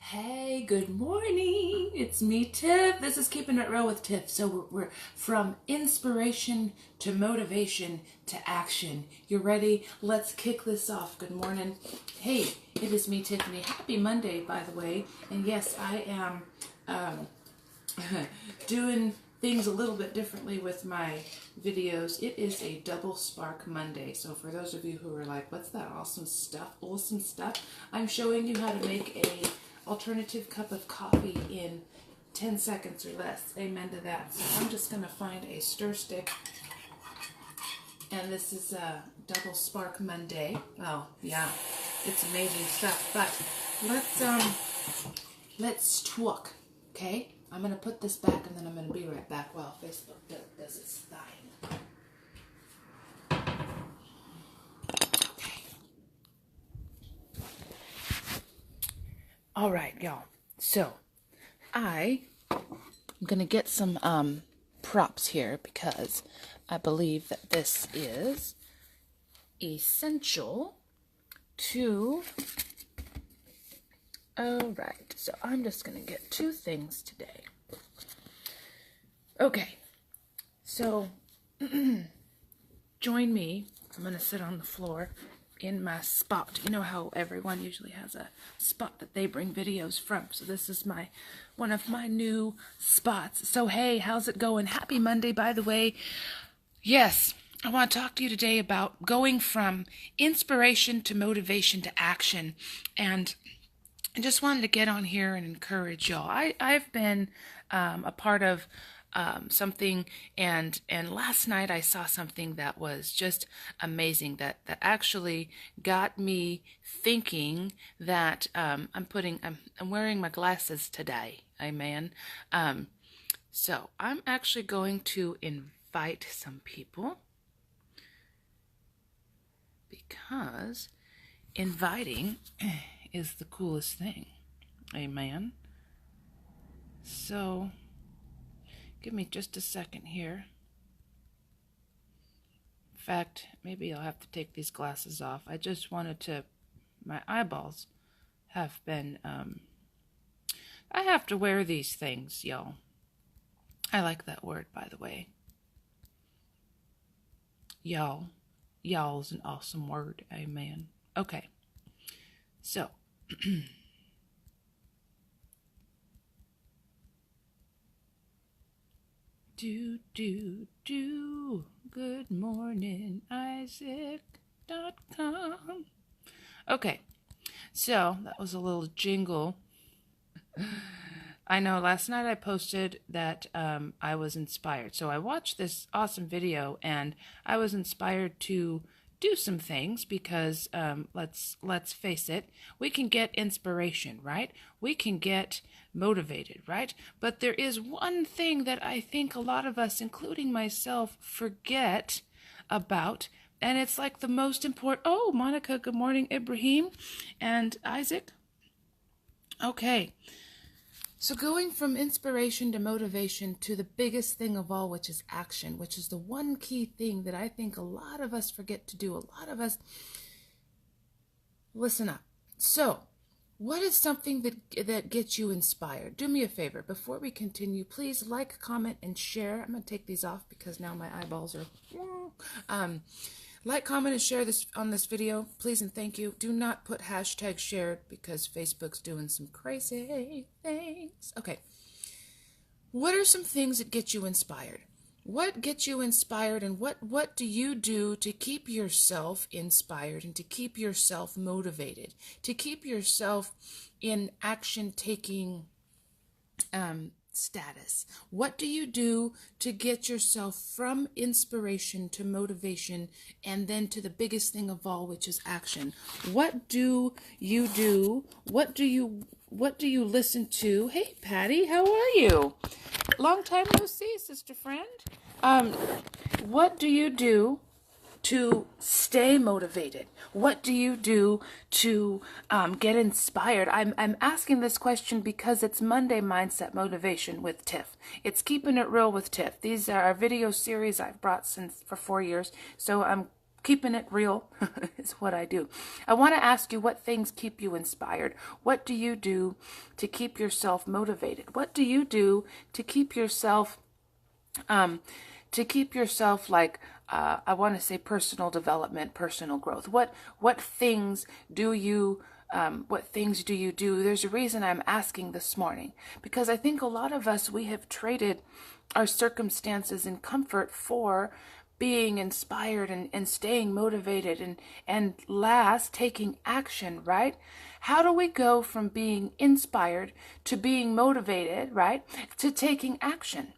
Hey, good morning. It's me, Tiff. This is Keeping It Real with Tiff. So we're from inspiration to motivation to action. You ready? Let's kick this off. Good morning. Hey, it is me, Tiffany. Happy Monday, by the way. And yes, I am doing things a little bit differently with my videos. It is a double spark Monday. So for those of you who are like, what's that awesome stuff, I'm showing you how to make a alternative cup of coffee in 10 seconds or less. Amen to that. So I'm just going to find a stir stick, and this is a double spark Monday. Oh yeah, it's amazing stuff. But let's talk. Okay, I'm going to put this back, and then I'm going to be right back while Facebook does its thing. Okay. All right, y'all. So I'm going to get some props here because I believe that this is essential to... Alright, so I'm just going to get two things today. Okay, so join me. I'm going to sit on the floor in my spot. You know how everyone usually has a spot that they bring videos from. So this is one of my new spots. So hey, how's it going? Happy Monday, by the way. Yes, I want to talk to you today about going from inspiration to motivation to action. And I just wanted to get on here and encourage y'all. I've been a part of something, and last night I saw something that was just amazing, that actually got me thinking that I'm wearing my glasses today. Amen. So I'm actually going to invite some people, because inviting is the coolest thing. Amen. So give me just a second here. In fact, maybe I'll have to take these glasses off. I just wanted to... my eyeballs have been... I have to wear these things, y'all. I like that word, by the way. Y'all. Y'all's an awesome word. Amen. Okay. So... Good morning, Isaac.com. Okay, so that was a little jingle. I know last night I posted that I was inspired. So I watched this awesome video, and I was inspired to do some things because let's face it, we can get inspiration, right? We can get motivated, right? But there is one thing that I think a lot of us, including myself, forget about, and it's like the most important... Oh, Monica, good morning, Ibrahim and Isaac. Okay. So going from inspiration to motivation to the biggest thing of all, which is action, which is the one key thing that I think a lot of us forget to do. A lot of us... Listen up. So, what is something that gets you inspired? Do me a favor. Before we continue, please like, comment, and share. I'm going to take these off because now my eyeballs are... Like, comment, and share this on this video, please and thank you. Do not put hashtag shared because Facebook's doing some crazy things. Okay. What are some things that get you inspired? What gets you inspired, and what do you do to keep yourself inspired and to keep yourself motivated, to keep yourself in action-taking status? What do you do to get yourself from inspiration to motivation and then to the biggest thing of all, which is action? What do you do? What do you listen to? Hey, Patty, how are you? Long time no see, sister friend. What do you do to stay motivated? What do you do to get inspired? I'm asking this question because it's Monday Mindset Motivation with Tiff. It's Keeping It Real with Tiff. These are our video series I've brought for 4 years. So I'm Keeping it real is what I do. I want to ask you, what things keep you inspired? What do you do to keep yourself motivated? What do you do to keep yourself like, I want to say personal development, personal growth? What things do you do? There's a reason I'm asking this morning, because I think a lot of us, we have traded our circumstances and comfort for being inspired and staying motivated and last taking action, right? How do we go from being inspired to being motivated, right, to taking action,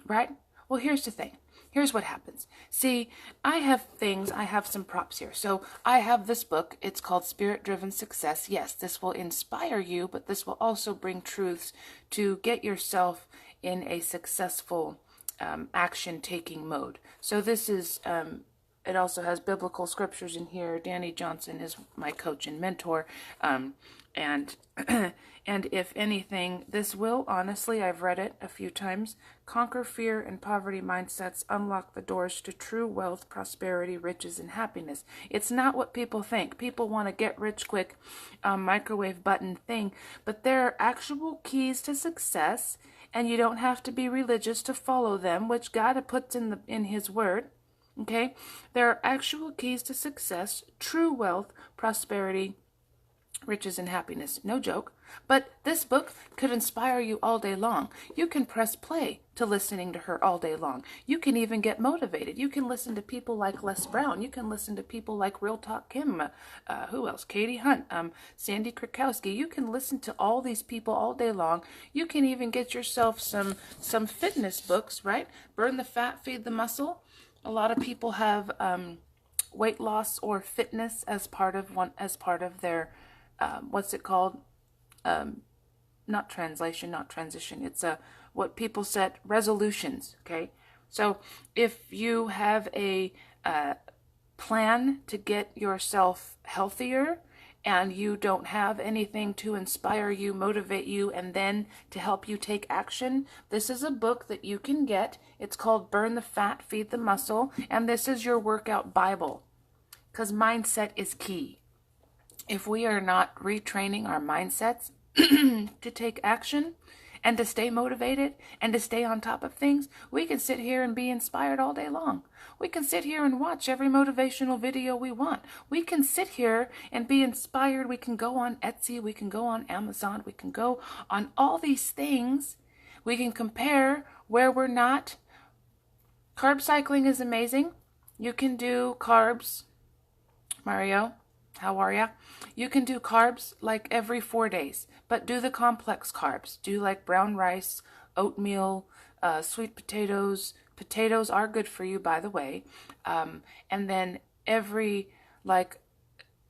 right? Well, here's the thing. Here's what happens. See, I have some props here. So I have this book. It's called Spirit Driven Success. Yes, this will inspire you, but this will also bring truths to get yourself in a successful action-taking mode. So this is, it also has biblical scriptures in here. Danny Johnson is my coach and mentor. And and if anything, this will, honestly, I've read it a few times, conquer fear and poverty mindsets, unlock the doors to true wealth, prosperity, riches, and happiness. It's not what people think. People want to get rich quick, microwave button thing, but there are actual keys to success, and you don't have to be religious to follow them, which God puts in His Word. Okay? There are actual keys to success, true wealth, prosperity, riches, and happiness. No joke. But this book could inspire you all day long. You can press play to listening to her all day long. You can even get motivated. You can listen to people like Les Brown. You can listen to people like Real Talk Kim. Who else? Katie Hunt. Sandy Krakowski. You can listen to all these people all day long. You can even get yourself some fitness books, right? Burn the Fat, Feed the Muscle. A lot of people have weight loss or fitness as part of their what's it called? Not translation, not transition. It's what people set resolutions. Okay, so if you have a plan to get yourself healthier, and you don't have anything to inspire you, motivate you, and then to help you take action, this is a book that you can get. It's called Burn the Fat, Feed the Muscle, and this is your workout Bible, because mindset is key. If we are not retraining our mindsets to take action and to stay motivated and to stay on top of things, we can sit here and be inspired all day long. We can sit here and watch every motivational video we want. We can sit here and be inspired. We can go on Etsy. We can go on Amazon. We can go on all these things. We can compare where we're not. Carb cycling is amazing. You can do carbs. Mario, how are ya? You can do carbs like every 4 days, but do the complex carbs. Do like brown rice, oatmeal, sweet potatoes. Potatoes are good for you, by the way. And then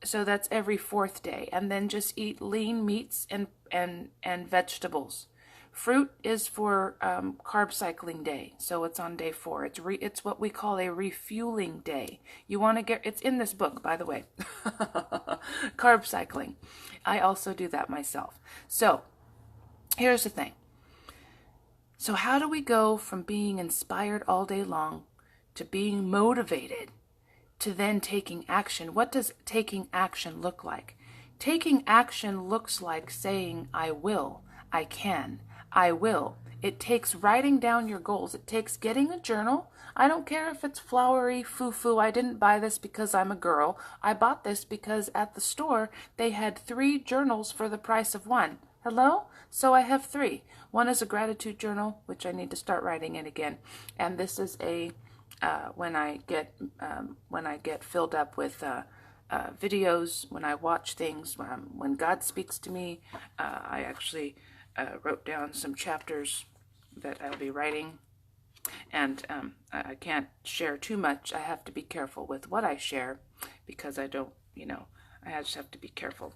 so that's every 4th day. And then just eat lean meats and vegetables. Fruit is for carb cycling day, so it's on day 4. It's what we call a refueling day. You want to get, it's in this book, by the way, carb cycling. I also do that myself. So here's the thing. So how do we go from being inspired all day long to being motivated to then taking action? What does taking action look like? Taking action looks like saying, I will, I can, I will. It takes writing down your goals. It takes getting a journal. I don't care if it's flowery, foo-foo. I didn't buy this because I'm a girl. I bought this because at the store they had 3 journals for the price of 1. Hello? So I have 3. One is a gratitude journal, which I need to start writing in again. And this is a when I get filled up with videos, when I watch things, when God speaks to me, I actually wrote down some chapters that I'll be writing, and I can't share too much. I have to be careful with what I share, because I don't, I just have to be careful.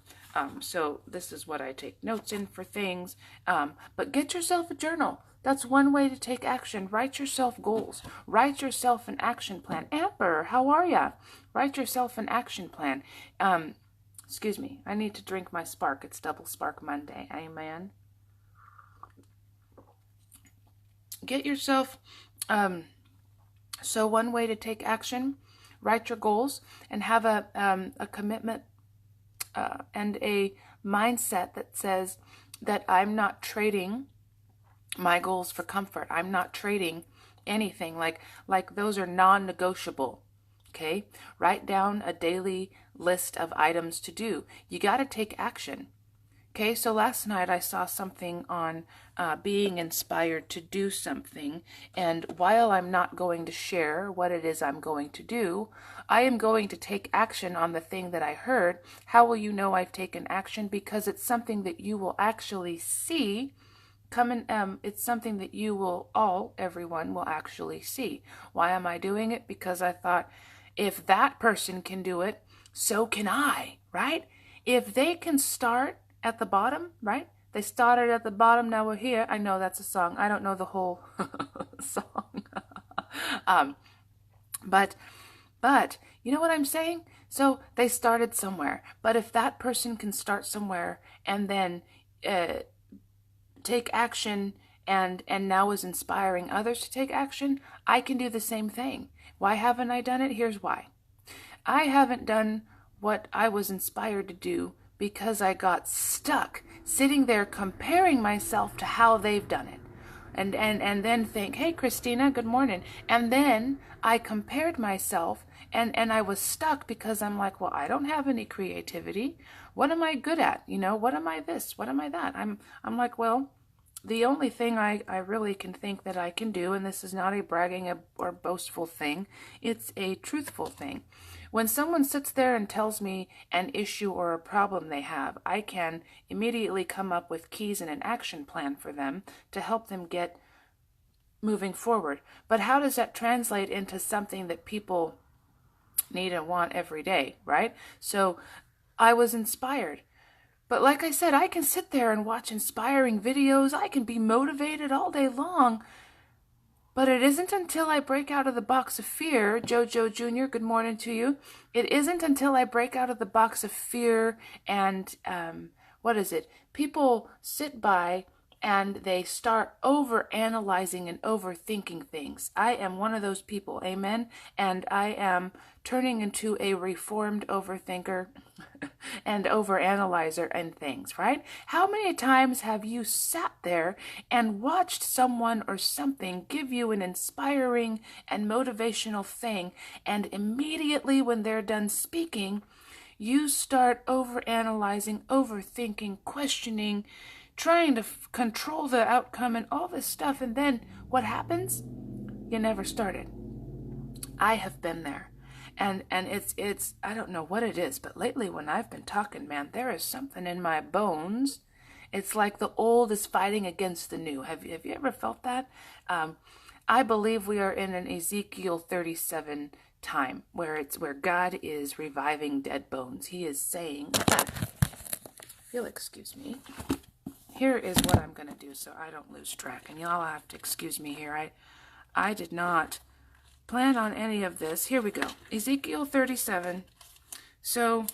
So this is what I take notes in for things, but get yourself a journal. That's one way to take action. Write yourself goals. Write yourself an action plan. Amber, how are ya? Write yourself an action plan. Excuse me, I need to drink my Spark. It's Double Spark Monday. Amen. Get yourself, so one way to take action, write your goals and have a commitment and a mindset that says that I'm not trading my goals for comfort. I'm not trading anything. Like those are non-negotiable. Okay? Write down a daily list of items to do. You got to take action. Okay, so last night I saw something on being inspired to do something, and while I'm not going to share what it is I'm going to do, I am going to take action on the thing that I heard. How will you know I've taken action? Because it's something that you will actually see. It's something that everyone will actually see. Why am I doing it? Because I thought, if that person can do it, so can I, right? If they can start at the bottom, right? They started at the bottom, now we're here. I know that's a song. I don't know the whole song. But you know what I'm saying? So they started somewhere. But if that person can start somewhere and then take action and now is inspiring others to take action, I can do the same thing. Why haven't I done it? Here's why. I haven't done what I was inspired to do because I got stuck sitting there comparing myself to how they've done it. And then think, hey, Christina, good morning. And then I compared myself and I was stuck because I'm like, well, I don't have any creativity. What am I good at? What am I this? What am I that? I'm like, well, the only thing I really can think that I can do, and this is not a bragging or boastful thing, it's a truthful thing. When someone sits there and tells me an issue or a problem they have, I can immediately come up with keys and an action plan for them to help them get moving forward. But how does that translate into something that people need and want every day, right? So I was inspired. But like I said, I can sit there and watch inspiring videos. I can be motivated all day long. But it isn't until I break out of the box of fear, Jojo Jr., good morning to you. It isn't until I break out of the box of fear and, people sit by and they start over-analyzing and overthinking things. I am one of those people, amen? And I am turning into a reformed overthinker and overanalyzer and things, right? How many times have you sat there and watched someone or something give you an inspiring and motivational thing, and immediately when they're done speaking, you start overanalyzing, overthinking, questioning, trying to control the outcome and all this stuff, and then what happens? You never started. I have been there. And it's I don't know what it is, but lately when I've been talking, man, there is something in my bones. It's like the old is fighting against the new. Have you ever felt that? I believe we are in an Ezekiel 37 time where God is reviving dead bones. He is saying, if you'll excuse me, here is what I'm going to do so I don't lose track. And y'all have to excuse me here. I did not plan on any of this. Here we go. Ezekiel 37. So,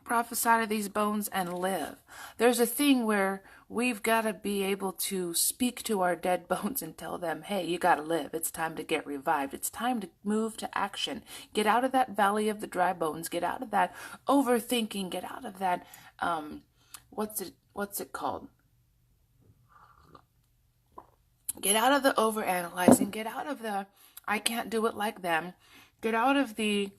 prophesy to these bones and live. There's a thing where we've got to be able to speak to our dead bones and tell them, hey, you got to live. It's time to get revived. It's time to move to action. Get out of that valley of the dry bones. Get out of that overthinking. Get out of that, what's it called? Get out of the overanalyzing. Get out of the I can't do it like them. Get out of the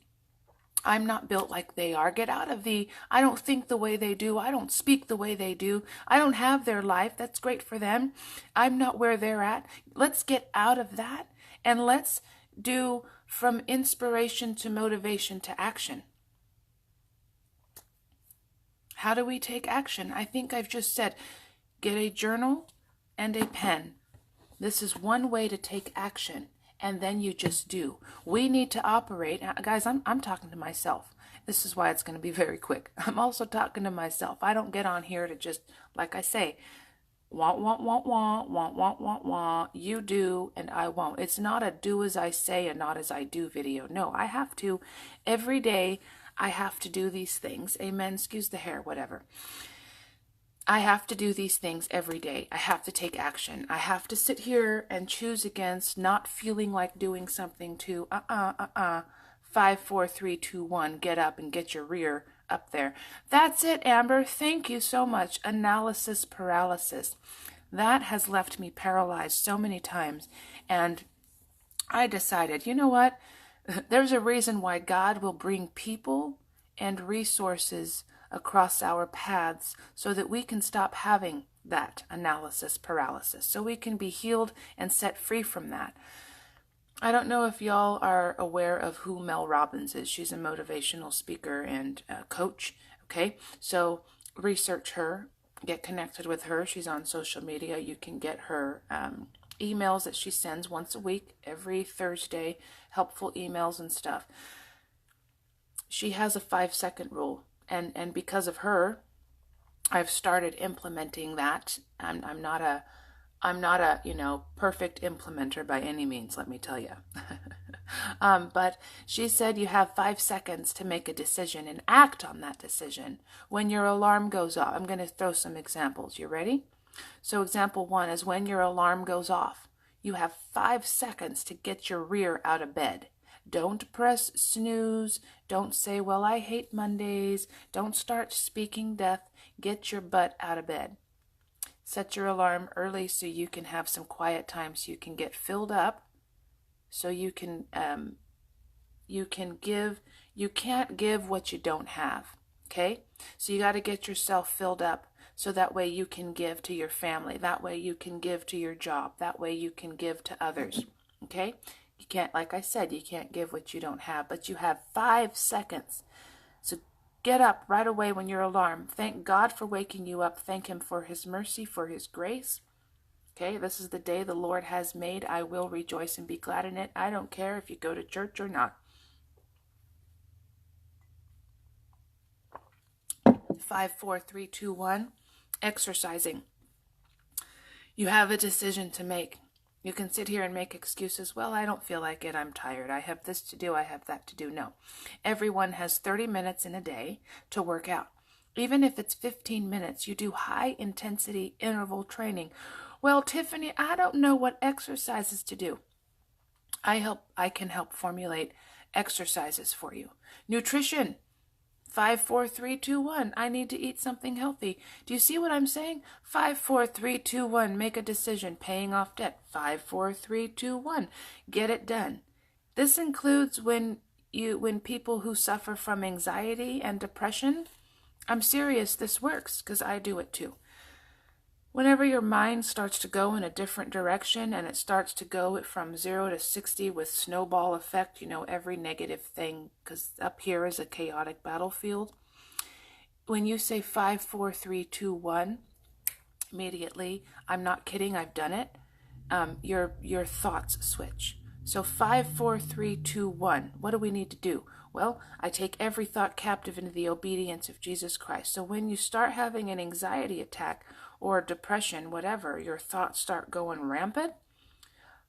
I'm not built like they are. Get out of the I don't think the way they do. I don't speak the way they do. I don't have their life. That's great for them. I'm not where they're at. Let's get out of that and let's do from inspiration to motivation to action. How do we take action? I think I've just said, get a journal and a pen. This is one way to take action, and then you just do. We need to operate. Guys, I'm talking to myself. This is why it's going to be very quick. I'm also talking to myself. I don't get on here to just, like I say, want, you do and I won't. It's not a do as I say and not as I do video. No, I have to, every day, I have to do these things. Amen. Excuse the hair, whatever. I have to do these things every day. I have to take action. I have to sit here and choose against not feeling like doing something to 5, 4, 3, 2, 1. Get up and get your rear up there. That's it, Amber. Thank you so much. Analysis paralysis. That has left me paralyzed so many times. And I decided, you know what? There's a reason why God will bring people and resources across our paths so that we can stop having that analysis paralysis, so we can be healed and set free from that. I don't know if y'all are aware of who Mel Robbins is. She's a motivational speaker and coach. Okay, so research her, get connected with her. She's on social media. You can get her emails that she sends once a week, every Thursday, helpful emails and stuff. She has a 5-second rule, and because of her, I've started implementing that. I'm not a perfect implementer by any means, let me tell you. But she said you have 5 seconds to make a decision and act on that decision when your alarm goes off. I'm going to throw some examples. You ready? So example 1 is when your alarm goes off, you have 5 seconds to get your rear out of bed. Don't press snooze. Don't say, well, I hate Mondays. Don't start speaking death. Get your butt out of bed. Set your alarm early so you can have some quiet time, so you can get filled up, so you can't give what you don't have. Okay? So you got to get yourself filled up so that way you can give to your family. That way you can give to your job. That way you can give to others. Okay? You can't, like I said, you can't give what you don't have, but you have 5 seconds. So get up right away when your alarm. Thank God for waking you up. Thank Him for His mercy, for His grace. Okay, this is the day the Lord has made. I will rejoice and be glad in it. I don't care if you go to church or not. 5, 4, 3, 2, 1. Exercising. You have a decision to make. You can sit here and make excuses. Well, I don't feel like it. I'm tired. I have this to do. I have that to do. No. Everyone has 30 minutes in a day to work out. Even if it's 15 minutes, you do high intensity interval training. Well, Tiffany, I don't know what exercises to do. I can help formulate exercises for you. Nutrition. 5, 4, 3, 2, 1. I need to eat something healthy. Do you see what I'm saying? 5, 4, 3, 2, 1. Make a decision. Paying off debt. 5, 4, 3, 2, 1. Get it done. This includes when people who suffer from anxiety and depression. I'm serious. This works because I do it too. Whenever your mind starts to go in a different direction and it starts to go from 0 to 60 with snowball effect, every negative thing, because up here is a chaotic battlefield. When you say 5, 4, 3, 2, 1, immediately, I'm not kidding, I've done it, your thoughts switch. So 5, 4, 3, 2, 1. What do we need to do? Well, I take every thought captive into the obedience of Jesus Christ. So when you start having an anxiety attack or depression, whatever, your thoughts start going rampant,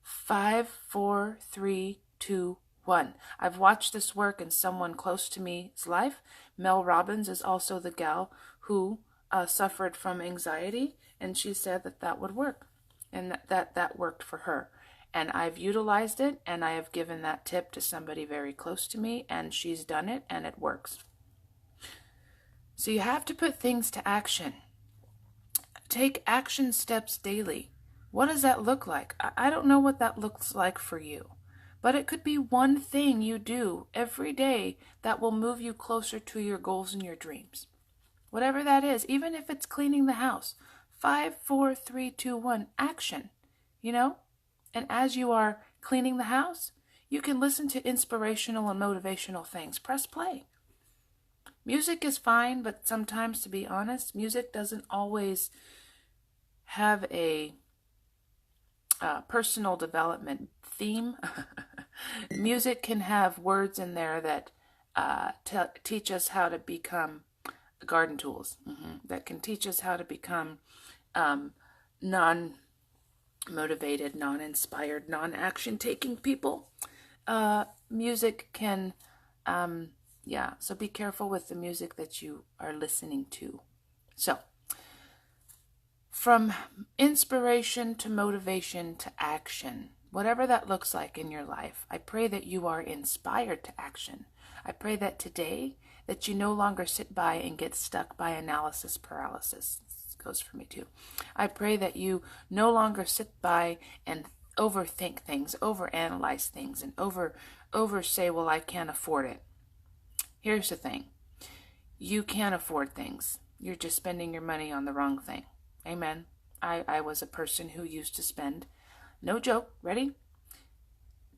5, 4, 3, 2, 1. I've watched this work in someone close to me's life. Mel Robbins is also the gal who suffered from anxiety, and she said that would work, and that worked for her. And I've utilized it, and I have given that tip to somebody very close to me, and she's done it, and it works. So you have to put things to action. Take action steps daily. What does that look like? I don't know what that looks like for you, but it could be one thing you do every day that will move you closer to your goals and your dreams. Whatever that is, even if it's cleaning the house. 5, 4, 3, 2, 1, action, And as you are cleaning the house, you can listen to inspirational and motivational things. Press play. Music is fine, but sometimes, to be honest, music doesn't always have a personal development theme. Music can have words in there that teach us how to become garden tools, that can teach us how to become non-motivated, non-inspired, non-action taking people. Music can, so be careful with the music that you are listening to. So, from inspiration to motivation to action, whatever that looks like in your life, I pray that you are inspired to action. I pray that today that you no longer sit by and get stuck by analysis paralysis. This goes for me too. I pray that you no longer sit by and overthink things, overanalyze things, and over say, well, I can't afford it. Here's the thing. You can't afford things. You're just spending your money on the wrong thing. Amen. I was a person who used to spend, no joke, ready?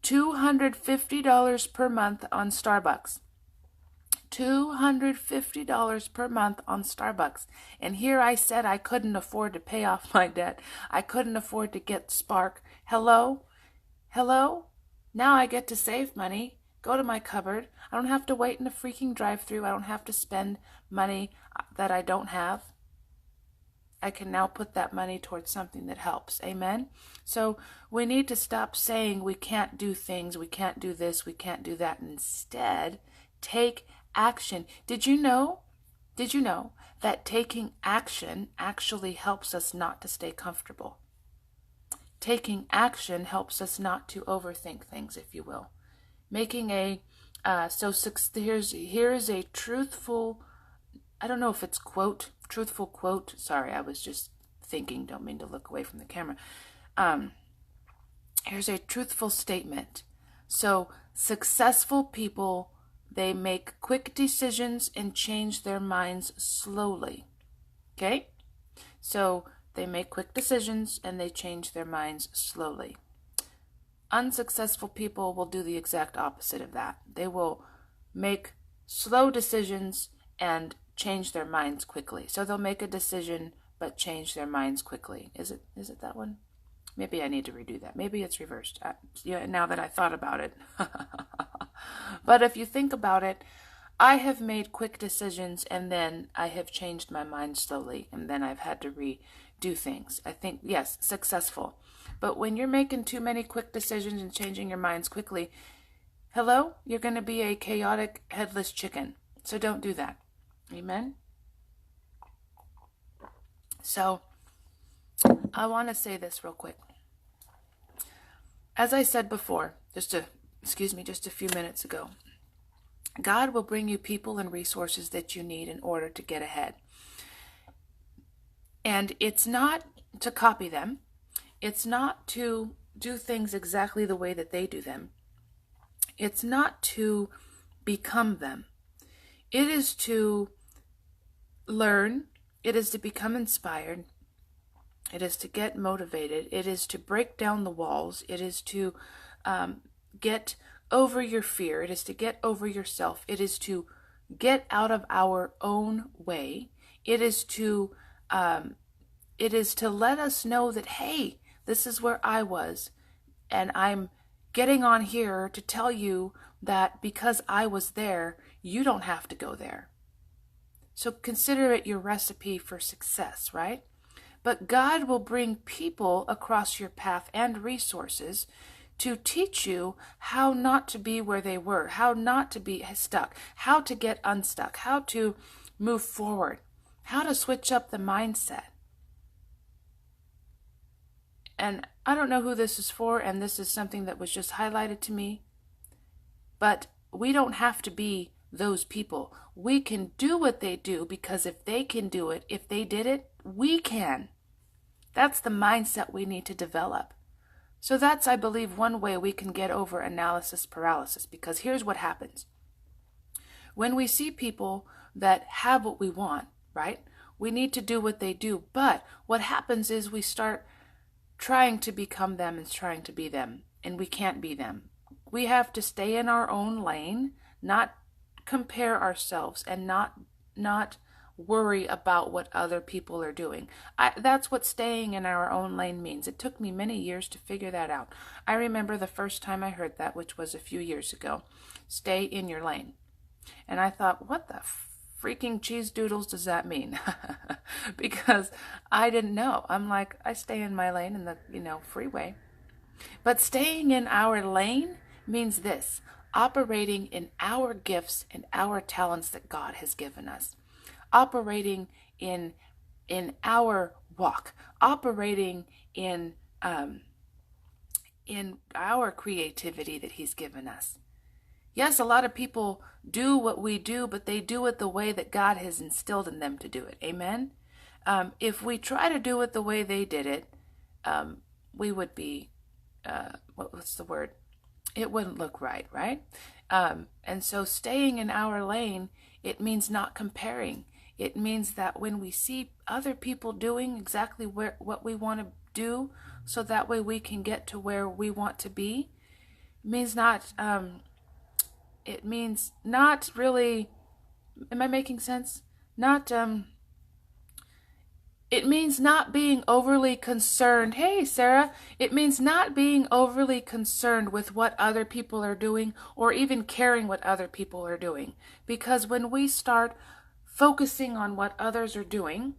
$250 per month on Starbucks. $250 per month on Starbucks. And here I said I couldn't afford to pay off my debt. I couldn't afford to get Spark. Hello? Hello? Now I get to save money. Go to my cupboard. I don't have to wait in a freaking drive-thru. I don't have to spend money that I don't have. I can now put that money towards something that helps. Amen? So we need to stop saying we can't do things, we can't do this, we can't do that. Instead, take action. Did you know that taking action actually helps us not to stay comfortable? Taking action helps us not to overthink things, if you will. Making a, here's a truthful, I don't know if it's truthful quote. Sorry, I was just thinking, don't mean to look away from the camera. Here's a truthful statement. So successful people, they make quick decisions and change their minds slowly. Okay? So they make quick decisions and they change their minds slowly. Unsuccessful people will do the exact opposite of that. They will make slow decisions and change their minds quickly. So they'll make a decision but change their minds quickly. Is it that one? Maybe I need to redo that. Maybe it's reversed. Now that I thought about it. But if you think about it, I have made quick decisions and then I have changed my mind slowly and then I've had to redo things. I think, yes, successful. But when you're making too many quick decisions and changing your minds quickly, hello, you're going to be a chaotic headless chicken. So don't do that. Amen? So I want to say this real quick. As I said before, just a few minutes ago, God will bring you people and resources that you need in order to get ahead. And it's not to copy them. It's not to do things exactly the way that they do them. It's not to become them. It is to learn. It is to become inspired. It is to get motivated. It is to break down the walls. It is to get over your fear. It is to get over yourself. It is to get out of our own way. It is to let us know that, hey, this is where I was, and I'm getting on here to tell you that because I was there, you don't have to go there. So consider it your recipe for success, right? But God will bring people across your path and resources to teach you how not to be where they were, how not to be stuck, how to get unstuck, how to move forward, how to switch up the mindset. And I don't know who this is for, and this is something that was just highlighted to me, but we don't have to be those people. We can do what they do because if they can do it, if they did it, we can. That's the mindset we need to develop. So that's, I believe, one way we can get over analysis paralysis, because here's what happens. When we see people that have what we want, right? We need to do what they do, but what happens is we start trying to become them and trying to be them, and we can't be them. We have to stay in our own lane, not compare ourselves, and not worry about what other people are doing. That's what staying in our own lane means. It took me many years to figure that out. I remember the first time I heard that, which was a few years ago. Stay in your lane. And I thought, what the freaking cheese doodles does that mean? Because I didn't know. I'm like, I stay in my lane in the, freeway. But staying in our lane means this: operating in our gifts and our talents that God has given us. Operating in our walk. Operating in in our creativity that he's given us. Yes, a lot of people do what we do, but they do it the way that God has instilled in them to do it. Amen? If we try to do it the way they did it, we would be, what's the word? It wouldn't look right, right? And so staying in our lane, it means not comparing. It means that when we see other people doing exactly what we want to do, so that way we can get to where we want to be, it means not really, am I making sense? It means not being overly concerned. Hey, Sarah, it means not being overly concerned with what other people are doing or even caring what other people are doing. Because when we start focusing on what others are doing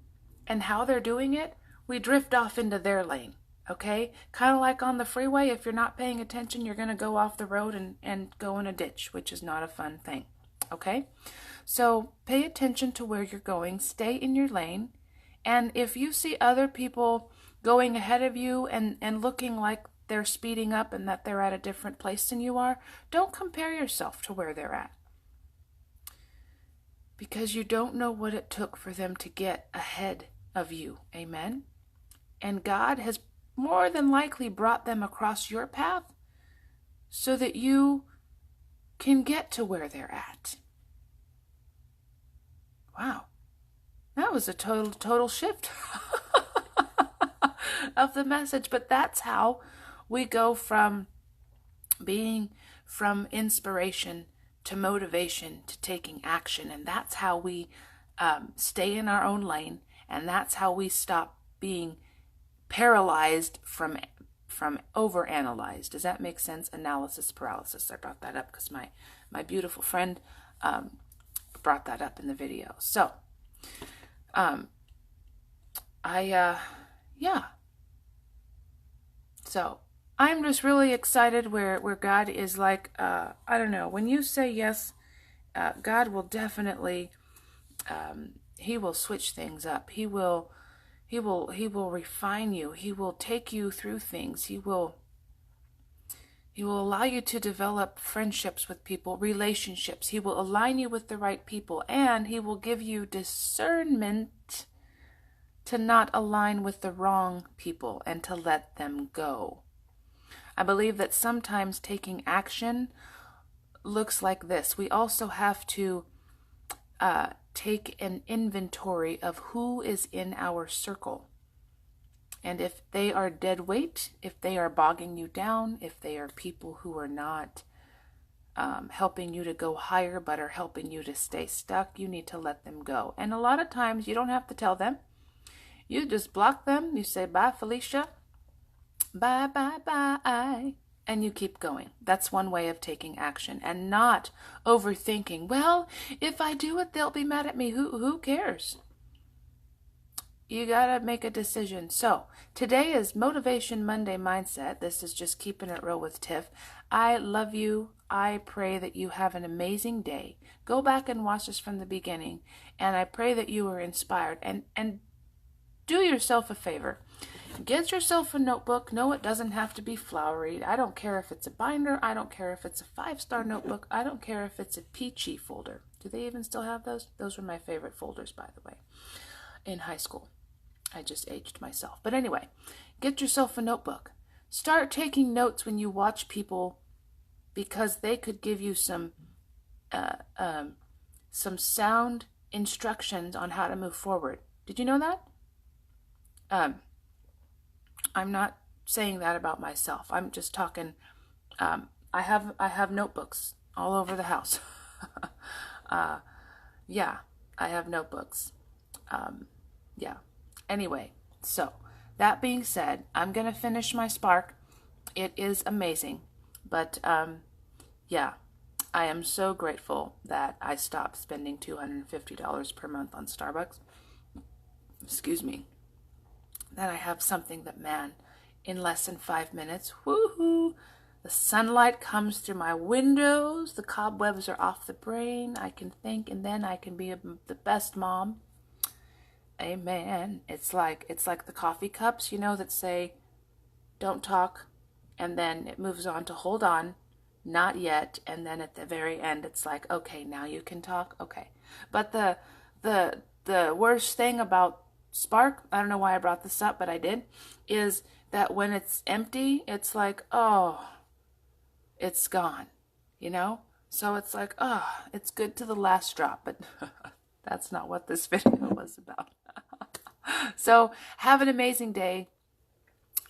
and how they're doing it, we drift off into their lane. Okay? Kind of like on the freeway, if you're not paying attention, you're going to go off the road and go in a ditch, which is not a fun thing. Okay? So pay attention to where you're going. Stay in your lane. And if you see other people going ahead of you and looking like they're speeding up and that they're at a different place than you are, don't compare yourself to where they're at. Because you don't know what it took for them to get ahead of you. Amen? And God has more than likely brought them across your path so that you can get to where they're at. Wow. That was a total shift of the message. But that's how we go from being from inspiration to motivation to taking action. And that's how we stay in our own lane. And that's how we stop being paralyzed from overanalyzed. Does that make sense? Analysis paralysis. I brought that up because my beautiful friend brought that up in the video. So, So I'm just really excited where God is like, I don't know, when you say yes, God will definitely, he will switch things up. He will refine you. He will take you through things. He will allow you to develop friendships with people, relationships. He will align you with the right people, and he will give you discernment to not align with the wrong people and to let them go. I believe that sometimes taking action looks like this. We also have to take an inventory of who is in our circle. And if they are dead weight, if they are bogging you down, if they are people who are not helping you to go higher but are helping you to stay stuck, you need to let them go. And a lot of times you don't have to tell them. You just block them. You say, bye, Felicia. Bye, bye, bye. And you keep going. That's one way of taking action and not overthinking. Well, if I do it, they'll be mad at me. Who cares? You got to make a decision. So today is Motivation Monday Mindset. This is just keeping it real with Tiff. I love you. I pray that you have an amazing day. Go back and watch this from the beginning. And I pray that you are inspired. And do yourself a favor. Get yourself a notebook. No, it doesn't have to be flowery. I don't care if it's a binder. I don't care if it's a 5-star notebook. I don't care if it's a peachy folder. Do they even still have those? Those were my favorite folders, by the way, in high school. I just aged myself. But anyway, get yourself a notebook. Start taking notes when you watch people, because they could give you some sound instructions on how to move forward. Did you know that? I'm not saying that about myself. I'm just talking. I have notebooks all over the house. Yeah, I have notebooks. Yeah. Anyway, so that being said, I'm gonna finish my Spark. It is amazing, but yeah, I am so grateful that I stopped spending $250 per month on Starbucks. Excuse me. That I have something that, man, in less than 5 minutes, woohoo, the sunlight comes through my windows, the cobwebs are off the brain, I can think, and then I can be the best mom. Amen. It's like the coffee cups, that say, don't talk, and then it moves on to hold on, not yet, and then at the very end it's like, okay, now you can talk. Okay. But the worst thing about Spark, I don't know why I brought this up, but I did, is that when it's empty, it's like, oh, it's gone, you know? So it's like, oh, it's good to the last drop, but that's not what this video was about. So have an amazing day.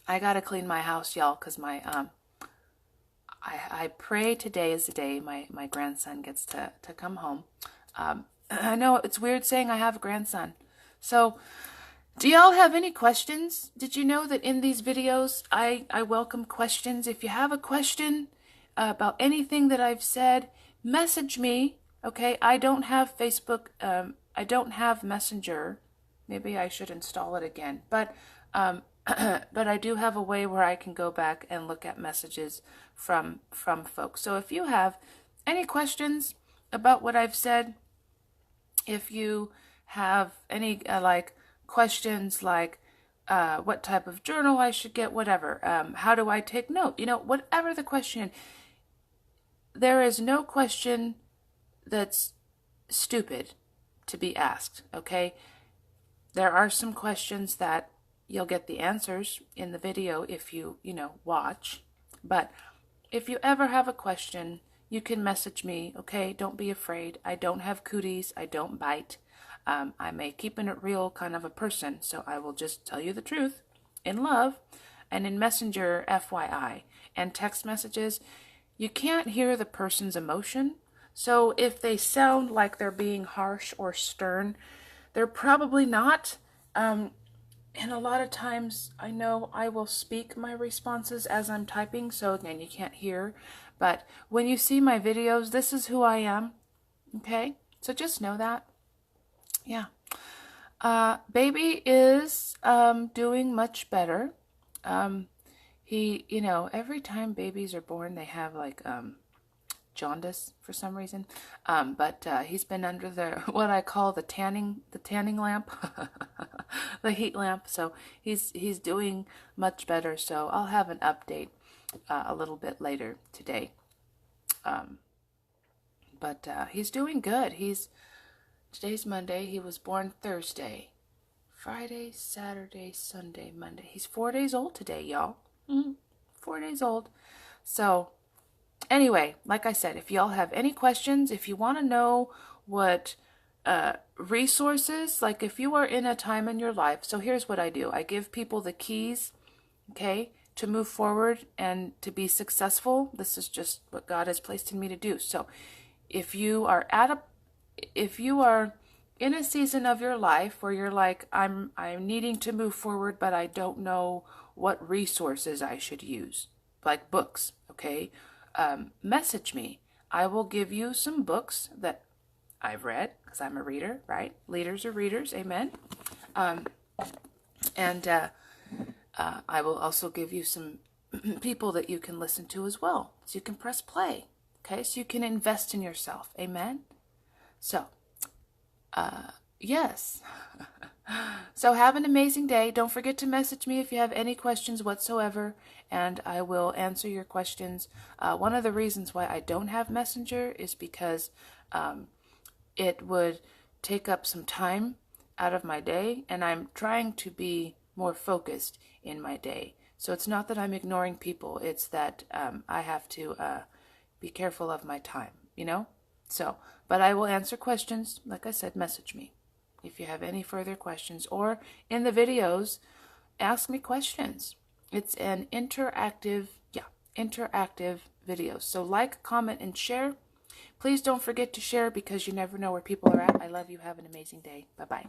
I gotta clean my house, y'all, because my I pray today is the day my grandson gets to come home. I know it's weird saying I have a grandson. So do y'all have any questions? Did you know that in these videos I welcome questions? If you have a question about anything that I've said, message me. Okay, I don't have Facebook. I don't have Messenger. Maybe I should install it again. But but I do have a way where I can go back and look at messages from folks. So if you have any questions about what I've said, if you have any like questions like what type of journal I should get, whatever, how do I take note, you know, whatever the question, there is no question that's stupid to be asked, okay? There are some questions that you'll get the answers in the video if you watch. But if you ever have a question, you can message me, okay? Don't be afraid. I don't have cooties. I don't bite. I'm a keeping it real kind of a person, so I will just tell you the truth in love. And in Messenger, FYI, and text messages, you can't hear the person's emotion. So if they sound like they're being harsh or stern, they're probably not. And a lot of times I know I will speak my responses as I'm typing, so again, you can't hear. But when you see my videos, this is who I am, okay? So just know that. Yeah. Baby is doing much better. He, every time babies are born, they have like jaundice for some reason. But he's been under the what I call the tanning lamp, the heat lamp. So he's doing much better. So I'll have an update a little bit later today. But he's doing good. Today's Monday. He was born Thursday, Friday, Saturday, Sunday, Monday. He's 4 days old today, y'all. 4 days old. So anyway, like I said, if y'all have any questions, if you want to know what resources, like if you are in a time in your life, so here's what I do. I give people the keys, okay, to move forward and to be successful. This is just what God has placed in me to do. So if you are in a season of your life where you're like, I'm needing to move forward, but I don't know what resources I should use, like books, okay? Message me. I will give you some books that I've read, because I'm a reader, right? Leaders are readers, amen? And I will also give you some people that you can listen to as well. So you can press play, okay? So you can invest in yourself, amen? So, yes. So have an amazing day. Don't forget to message me if you have any questions whatsoever, and I will answer your questions. One of the reasons why I don't have Messenger is because it would take up some time out of my day, and I'm trying to be more focused in my day. So it's not that I'm ignoring people, it's that I have to be careful of my time, So, but I will answer questions. Like I said, message me if you have any further questions, or in the videos, ask me questions. It's an interactive video. So like, comment, and share. Please don't forget to share, because you never know where people are at. I love you. Have an amazing day. Bye-bye.